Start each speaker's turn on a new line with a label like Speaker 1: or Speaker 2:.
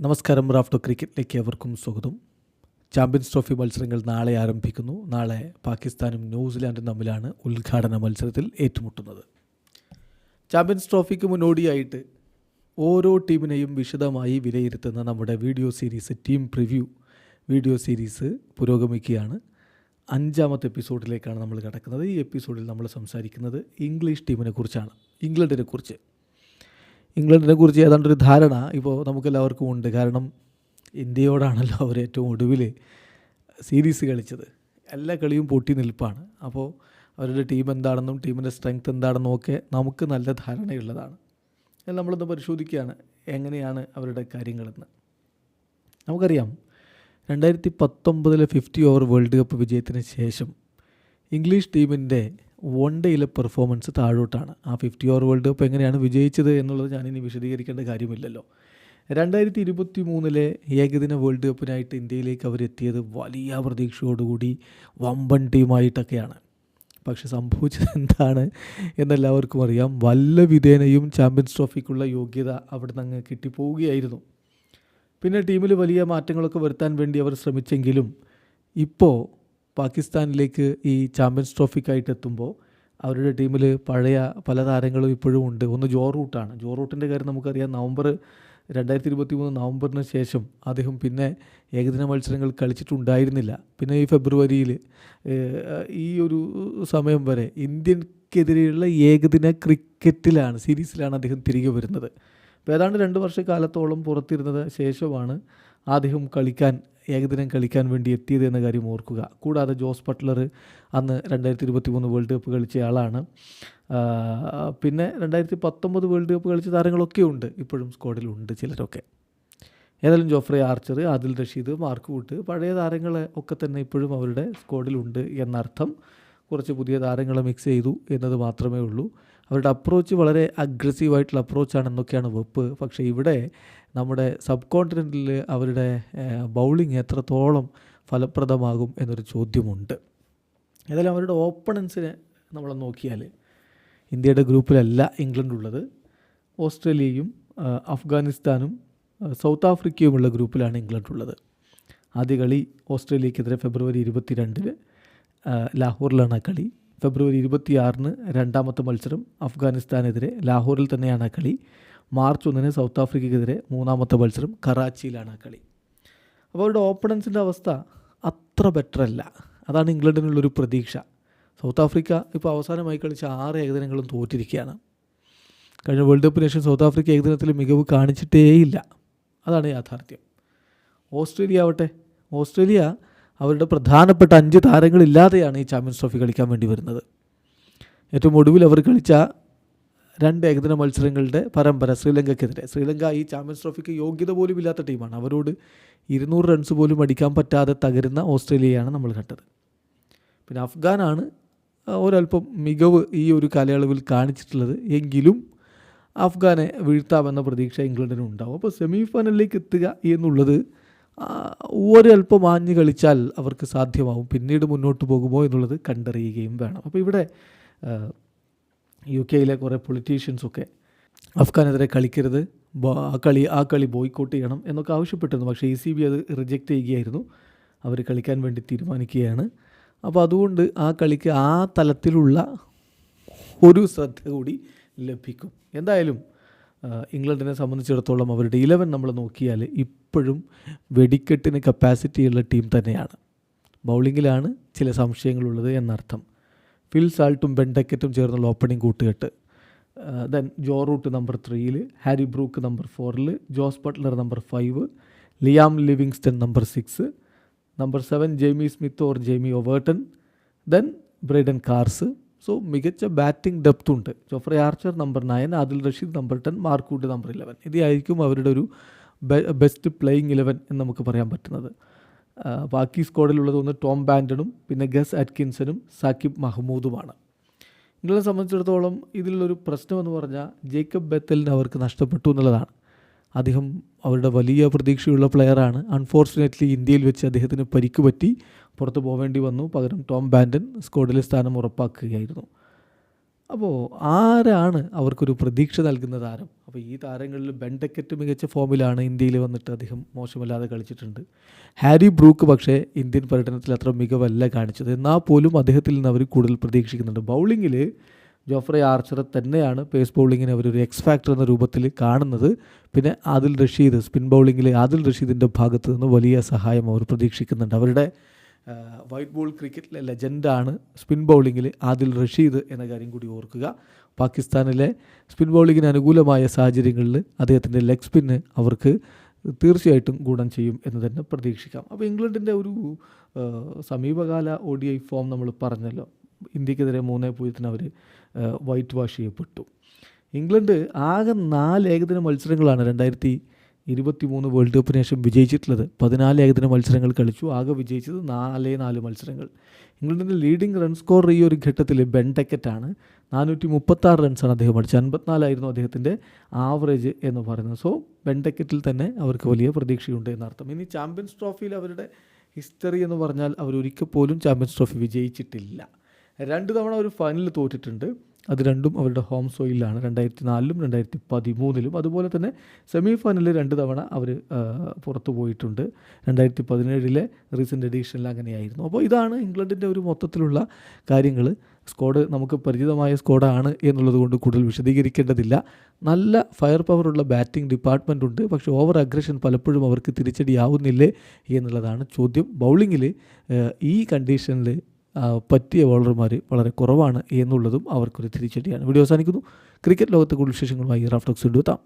Speaker 1: നമസ്കാരം. റാഫ്റ്റോ ക്രിക്കറ്റിലേക്ക് അവർക്കും സ്വാഗതം. ചാമ്പ്യൻസ് ട്രോഫി മത്സരങ്ങൾ നാളെ ആരംഭിക്കുന്നു. നാളെ പാകിസ്ഥാനും ന്യൂസിലാൻഡും തമ്മിലാണ് ഉദ്ഘാടന മത്സരത്തിൽ ഏറ്റുമുട്ടുന്നത്. ചാമ്പ്യൻസ് ട്രോഫിക്ക് മുന്നോടിയായിട്ട് ഓരോ ടീമിനെയും വിശദമായി വിലയിരുത്തുന്ന നമ്മുടെ video series team preview video series പുരോഗമിക്കുകയാണ്. 5ാമത്തെ എപ്പിസോഡിലേക്കാണ് നമ്മൾ കിടക്കുന്നത്. ഈ എപ്പിസോഡിൽ നമ്മൾ സംസാരിക്കുന്നത് ഇംഗ്ലീഷ് ടീമിനെ കുറിച്ചാണ്. ഇംഗ്ലണ്ടിനെ കുറിച്ച് ഏതാണ്ടൊരു ധാരണ ഇപ്പോൾ നമുക്കെല്ലാവർക്കും ഉണ്ട്. കാരണം ഇന്ത്യയോടാണല്ലോ അവർ ഏറ്റവും ഒടുവിൽ സീരീസ് കളിച്ചത്. എല്ലാ കളിയും പൊട്ടി നിൽപ്പാണ്. അപ്പോൾ അവരുടെ ടീം എന്താണെന്നും ടീമിൻ്റെ സ്ട്രെങ്ത് എന്താണെന്നും ഒക്കെ നമുക്ക് നല്ല ധാരണയുള്ളതാണ്. നമ്മളൊന്ന് പരിശോധിക്കുകയാണ് എങ്ങനെയാണ് അവരുടെ കാര്യങ്ങളെന്ന്. നമുക്കറിയാം 2019 50 ഓവർ വേൾഡ് കപ്പ് വിജയത്തിന് ശേഷം ഇംഗ്ലീഷ് ടീമിൻ്റെ വൺ ഡേയിലെ പെർഫോമൻസ് താഴോട്ടാണ്. ആ 50 ഓവർ വേൾഡ് കപ്പ് എങ്ങനെയാണ് വിജയിച്ചത് എന്നുള്ളത് ഞാനിനി വിശദീകരിക്കേണ്ട കാര്യമില്ലല്ലോ. 2023 ഏകദിന വേൾഡ് കപ്പിനായിട്ട് ഇന്ത്യയിലേക്ക് അവരെത്തിയത് വലിയ പ്രതീക്ഷയോടുകൂടി വമ്പൻ ടീമായിട്ടൊക്കെയാണ്. പക്ഷെ സംഭവിച്ചത് എന്താണ് എന്നെല്ലാവർക്കും അറിയാം. വല്ല വിധേനയും ചാമ്പ്യൻസ് ട്രോഫിക്കുള്ള യോഗ്യത അവിടെ നിന്ന് അങ്ങ് കിട്ടിപ്പോവുകയായിരുന്നു. പിന്നെ ടീമിൽ വലിയ മാറ്റങ്ങളൊക്കെ വരുത്താൻ വേണ്ടി അവർ ശ്രമിച്ചെങ്കിലും ഇപ്പോൾ പാകിസ്ഥാനിലേക്ക് ഈ ചാമ്പ്യൻസ് ട്രോഫിക്കായിട്ട് എത്തുമ്പോൾ അവരുടെ ടീമിൽ പഴയ പല താരങ്ങളും ഇപ്പോഴും ഉണ്ട്. ഒന്ന് ജോ റൂട്ടാണ്. ജോ റൂട്ടിൻ്റെ കാര്യം നമുക്കറിയാം. 2023 നവംബറിന് ശേഷം അദ്ദേഹം പിന്നെ ഏകദിന മത്സരങ്ങൾ കളിച്ചിട്ടുണ്ടായിരുന്നില്ല. പിന്നെ ഈ ഫെബ്രുവരിയിൽ ഈ ഒരു സമയം വരെ ഇന്ത്യക്കെതിരെയുള്ള ഏകദിന ക്രിക്കറ്റിലാണ് സീരീസിലാണ് അദ്ദേഹം തിരികെ വരുന്നത്. അപ്പോൾ ഏതാണ്ട് 2 വർഷക്കാലത്തോളം പുറത്തിരുന്നത് ശേഷമാണ് അദ്ദേഹം ഏകദിനം കളിക്കാൻ വേണ്ടി എത്തിയത് എന്ന കാര്യം ഓർക്കുക. കൂടാതെ ജോസ് ബട്ട്ലർ അന്ന് 2023 വേൾഡ് കപ്പ് കളിച്ച ആളാണ്. പിന്നെ 2019 വേൾഡ് കപ്പ് കളിച്ച താരങ്ങളൊക്കെ ഉണ്ട്, ഇപ്പോഴും സ്ക്വാഡിലുണ്ട് ചിലരൊക്കെ. ഏതായാലും Jofra Archer, Adil Rashid, Mark Wood, പഴയ താരങ്ങളെ ഒക്കെ തന്നെ ഇപ്പോഴും അവരുടെ സ്ക്വാഡിലുണ്ട് എന്നർത്ഥം. കുറച്ച് പുതിയ താരങ്ങളെ മിക്സ് ചെയ്തു എന്നത് മാത്രമേ ഉള്ളൂ. അവരുടെ അപ്രോച്ച് വളരെ അഗ്രസീവായിട്ടുള്ള അപ്രോച്ചാണെന്നൊക്കെയാണ് വെപ്പ്. പക്ഷേ ഇവിടെ നമ്മുടെ സബ് കോണ്ടിനെൻറ്റിൽ അവരുടെ ബൗളിംഗ് എത്രത്തോളം ഫലപ്രദമാകും എന്നൊരു ചോദ്യമുണ്ട്. ഏതായാലും അവരുടെ ഓപ്പണൻസിനെ നമ്മൾ നോക്കിയാൽ ഇന്ത്യയുടെ ഗ്രൂപ്പിലല്ല ഇംഗ്ലണ്ട് ഉള്ളത്. ഓസ്ട്രേലിയയും അഫ്ഗാനിസ്ഥാനും സൗത്ത് ആഫ്രിക്കയുമുള്ള ഗ്രൂപ്പിലാണ് ഇംഗ്ലണ്ട് ഉള്ളത്. ആദ്യ കളി ഓസ്ട്രേലിയക്കെതിരെ ഫെബ്രുവരി 22 ലാഹോറിലാണ് ആ കളി. ഫെബ്രുവരി 26 രണ്ടാമത്തെ മത്സരം അഫ്ഗാനിസ്ഥാനെതിരെ ലാഹോറിൽ തന്നെയാണ് ആ കളി. മാർച്ച് 1 സൗത്ത് ആഫ്രിക്കയ്ക്കെതിരെ മൂന്നാമത്തെ മത്സരം കറാച്ചിയിലാണ് ആ കളി. അപ്പോൾ അവരുടെ ഓപ്പണൻസിൻ്റെ അവസ്ഥ അത്ര ബെറ്ററല്ല. അതാണ് ഇംഗ്ലണ്ടിനുള്ളൊരു പ്രതീക്ഷ. സൗത്ത് ആഫ്രിക്ക ഇപ്പോൾ അവസാനമായി കളിച്ച 6 ഏകദിനങ്ങളും തോറ്റിരിക്കുകയാണ്. കഴിഞ്ഞ വേൾഡ് കപ്പിന് ശേഷം സൗത്ത് ആഫ്രിക്ക ഏകദിനത്തിൽ മികവ് കാണിച്ചിട്ടേയില്ല. അതാണ് യാഥാർത്ഥ്യം. ഓസ്ട്രേലിയ അവരുടെ പ്രധാനപ്പെട്ട 5 താരങ്ങളില്ലാതെയാണ് ഈ ചാമ്പ്യൻസ് ട്രോഫി കളിക്കാൻ വേണ്ടി വരുന്നത്. ഏറ്റവും ഒടുവിൽ അവർ കളിച്ച 2 ഏകദിന മത്സരങ്ങളുടെ പരമ്പര ശ്രീലങ്കയ്ക്കെതിരെ. ശ്രീലങ്ക ഈ ചാമ്പ്യൻസ് ട്രോഫിക്ക് യോഗ്യത പോലും ഇല്ലാത്ത ടീമാണ്. അവരോട് 200 റൺസ് പോലും അടിക്കാൻ പറ്റാതെ തകരുന്ന ഓസ്ട്രേലിയയാണ് നമ്മൾ കണ്ടത്. പിന്നെ അഫ്ഗാനാണ് ഒരല്പം മികവ് ഈ ഒരു കാലയളവിൽ കാണിച്ചിട്ടുള്ളത്. എങ്കിലും അഫ്ഗാനെ വീഴ്ത്താമെന്ന പ്രതീക്ഷ ഇംഗ്ലണ്ടിനും ഉണ്ടാവും. അപ്പോൾ സെമി ഫൈനലിലേക്ക് എത്തുക എന്നുള്ളത് ഒരല്പം ആഞ്ഞ് കളിച്ചാൽ അവർക്ക് സാധ്യമാവും. പിന്നീട് മുന്നോട്ട് പോകുമോ എന്നുള്ളത് കണ്ടറിയുകയും വേണം. അപ്പോൾ ഇവിടെ UK കുറേ പൊളിറ്റീഷ്യൻസൊക്കെ അഫ്ഗാനെതിരെ കളിക്കരുത്, ആ കളി ബോയ്ക്കോട്ട് ചെയ്യണം എന്നൊക്കെ ആവശ്യപ്പെട്ടിരുന്നു. പക്ഷേ ECB അത് റിജക്റ്റ് ചെയ്യുകയായിരുന്നു. അവർ കളിക്കാൻ വേണ്ടി തീരുമാനിക്കുകയാണ്. അപ്പോൾ അതുകൊണ്ട് ആ കളിക്ക് ആ തലത്തിലുള്ള ഒരു ശ്രദ്ധ കൂടി ലഭിക്കും. എന്തായാലും ഇംഗ്ലണ്ടിനെ സംബന്ധിച്ചിടത്തോളം അവരുടെ 11 നമ്മൾ നോക്കിയാൽ ഇപ്പോഴും വെടിക്കെട്ടിന് കപ്പാസിറ്റിയുള്ള ടീം തന്നെയാണ്. ബൗളിങ്ങിലാണ് ചില സംശയങ്ങളുള്ളത് എന്നർത്ഥം. ഫിൽ സാൾട്ടും ബെൻ ഡക്കറ്റും ചേർന്നുള്ള ഓപ്പണിംഗ് കൂട്ടുകെട്ട്. Then Joe Root number 3, Harry Brook number 4, Jos Buttler number 5, Liam Livingstone number 6, number 7 Jamie Smith or Jamie Overton, then Brydon Carse. So മികച്ച ബാറ്റിംഗ് ഡെപ്ത് ഉണ്ട്. Jofra Archer number 9, Adil Rashid number 10, Mark Wood number 11. ഇതായിരിക്കും അവരുടെ ഒരു best playing 11 എന്ന് നമുക്ക് പറയാൻ പറ്റുന്നത്. ബാക്കി സ്ക്വാഡിലുള്ളത് ഒന്ന് ടോം ബാൻഡണും പിന്നെ ഗസ് അറ്റ്കിൻസണും സാക്കിബ് മഹ്മൂദുമാണ്. ഇംഗ്ലണ്ടിനെ സംബന്ധിച്ചിടത്തോളം ഇതിലുള്ളൊരു പ്രശ്നമെന്ന് പറഞ്ഞാൽ ജേക്കബ് ബെത്തലിന് അവർക്ക് നഷ്ടപ്പെട്ടു എന്നുള്ളതാണ്. അദ്ദേഹം അവരുടെ വലിയ പ്രതീക്ഷയുള്ള പ്ലെയറാണ്. അൺഫോർച്ചുനേറ്റ്ലി ഇന്ത്യയിൽ വെച്ച് അദ്ദേഹത്തിന് പരിക്ക് പറ്റി പുറത്ത് പോവേണ്ടി വന്നു. പകരം ടോം ബാൻഡൻ സ്ക്വാഡിലെ സ്ഥാനം ഉറപ്പാക്കുകയായിരുന്നു. അപ്പോൾ ആരാണ് അവർക്കൊരു പ്രതീക്ഷ നൽകുന്ന താരം? അപ്പോൾ ഈ താരങ്ങളിൽ ബെൻ ഡെക്കറ്റ് മികച്ച ഫോമിലാണ്, ഇന്ത്യയിൽ വന്നിട്ട് അദ്ദേഹം മോശമല്ലാതെ കളിച്ചിട്ടുണ്ട്. ഹാരി ബ്രൂക്ക് പക്ഷേ ഇന്ത്യൻ പര്യടനത്തിൽ അത്ര മികവല്ല കാണിച്ചത്. എന്നാൽ പോലും അദ്ദേഹത്തിൽ നിന്ന് അവർ കൂടുതൽ പ്രതീക്ഷിക്കുന്നുണ്ട്. ബൗളിങ്ങിൽ ജോഫ്രെ ആർച്ചറെ തന്നെയാണ് പേസ് ബൗളിങ്ങിന് അവരൊരു എക്സ് ഫാക്ടർ എന്ന രൂപത്തിൽ കാണുന്നത്. പിന്നെ ആദിൽ റഷീദ്, സ്പിൻ ബൗളിങ്ങിൽ ആദിൽ റഷീദിൻ്റെ ഭാഗത്ത് നിന്ന് വലിയ സഹായം അവർ പ്രതീക്ഷിക്കുന്നുണ്ട്. അവരുടെ വൈറ്റ് ബോൾ ക്രിക്കറ്റിലെ ലെജൻഡാണ് സ്പിൻ ബൗളിങ്ങിൽ ആദിൽ റഷീദ് എന്ന കാര്യം കൂടി ഓർക്കുക. പാകിസ്ഥാനിലെ സ്പിൻ ബൗളിങ്ങിന് അനുകൂലമായ സാഹചര്യങ്ങളിൽ അദ്ദേഹത്തിൻ്റെ ലെഗ് സ്പിന്ന് അവർക്ക് തീർച്ചയായിട്ടും ഗുണം ചെയ്യും എന്ന് തന്നെ പ്രതീക്ഷിക്കാം. അപ്പോൾ ഇംഗ്ലണ്ടിൻ്റെ ഒരു സമീപകാല ODI ഫോം നമ്മൾ പറഞ്ഞല്ലോ. ഇന്ത്യക്കെതിരെ 3-0 അവർ വൈറ്റ് വാഷ് ചെയ്യപ്പെട്ടു. ഇംഗ്ലണ്ട് ആകെ 4 ഏകദിന മത്സരങ്ങളാണ് 2023 വേൾഡ് കപ്പിന് ശേഷം വിജയിച്ചിട്ടുള്ളത്. 14 ഏകദിന മത്സരങ്ങൾ കളിച്ചു, ആകെ വിജയിച്ചത് 4 മത്സരങ്ങൾ. ഇംഗ്ലണ്ടിൻ്റെ ലീഡിംഗ് റൺ സ്കോർ ഈ ഒരു ഘട്ടത്തിൽ ബെൻ ഡെക്കറ്റാണ്. 436 റൺസാണ് അദ്ദേഹം അടിച്ചത്. 54 അദ്ദേഹത്തിൻ്റെ ആവറേജ് എന്ന് പറയുന്നത്. സോ ബെൻ ഡെക്കറ്റിൽ തന്നെ അവർക്ക് വലിയ പ്രതീക്ഷയുണ്ട് എന്നർത്ഥം. ഇനി ചാമ്പ്യൻസ് ട്രോഫിയിൽ അവരുടെ ഹിസ്റ്ററി എന്ന് പറഞ്ഞാൽ അവരൊരിക്കൽ പോലും ചാമ്പ്യൻസ് ട്രോഫി വിജയിച്ചിട്ടില്ല. 2 തവണ ഒരു ഫൈനലിൽ തോറ്റിട്ടുണ്ട്. അത് രണ്ടും അവരുടെ ഹോം സോയിലാണ്, 2004-ലും 2013-ലും. അതുപോലെ തന്നെ സെമി ഫൈനലിൽ 2 തവണ അവർ പുറത്തു പോയിട്ടുണ്ട്. 2017-ലെ റീസെൻ്റ് എഡീഷനിൽ അങ്ങനെയായിരുന്നു. അപ്പോൾ ഇതാണ് ഇംഗ്ലണ്ടിൻ്റെ ഒരു മൊത്തത്തിലുള്ള കാര്യങ്ങൾ. സ്ക്വാഡ് നമുക്ക് പരിചിതമായ സ്ക്വാഡാണ് എന്നുള്ളത് കൊണ്ട് കൂടുതൽ വിശദീകരിക്കേണ്ടതില്ല. നല്ല ഫയർ പവറുള്ള ബാറ്റിംഗ് ഡിപ്പാർട്ട്മെൻ്റ് ഉണ്ട്. പക്ഷേ ഓവർ അഗ്രഷൻ പലപ്പോഴും അവർക്ക് തിരിച്ചടിയാവുന്നില്ലേ എന്നുള്ളതാണ് ചോദ്യം. ബൗളിങ്ങിൽ ഈ കണ്ടീഷനിൽ പറ്റിയ ബൗളർമാർ വളരെ കുറവാണ് എന്നുള്ളതും അവർക്കൊരു തിരിച്ചടിയാണ്. വീഡിയോ അവസാനിക്കുന്നു. ക്രിക്കറ്റ് ലോകത്തെ കൂടുതൽ വിശേഷങ്ങളുമായി റാഫ് ടോക്സ് എത്താം.